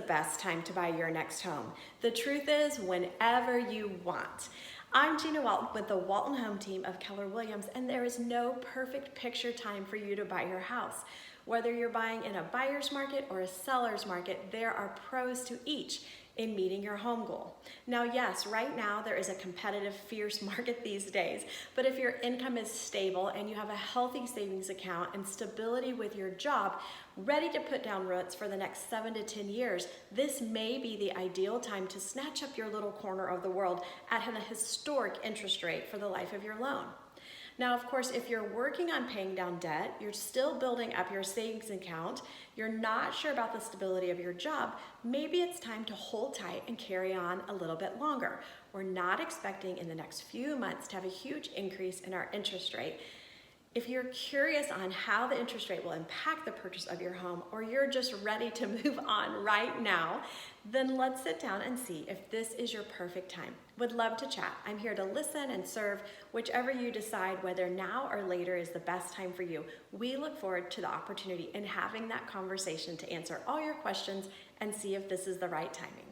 best time to buy your next home? The truth is, whenever you want. I'm Gina Walton with the Walton Home Team of Keller Williams, and there is no perfect picture time for you to buy your house. Whether you're buying in a buyer's market or a seller's market, there are pros to each in meeting your home goal. Now, yes, right now there is a competitive, fierce market these days, but if your income is stable and you have a healthy savings account and stability with your job, ready to put down roots for the next 7 to 10 years, this may be the ideal time to snatch up your little corner of the world at a historic interest rate for the life of your loan. Now, of course, if you're working on paying down debt, you're still building up your savings account, you're not sure about the stability of your job, maybe it's time to hold tight and carry on a little bit longer. We're not expecting in the next few months to have a huge increase in our interest rate. If you're curious on how the interest rate will impact the purchase of your home, or you're just ready to move on right now, then let's sit down and see if this is your perfect time. Would love to chat. I'm here to listen and serve, whichever you decide, whether now or later is the best time for you. We look forward to the opportunity in having that conversation to answer all your questions and see if this is the right timing.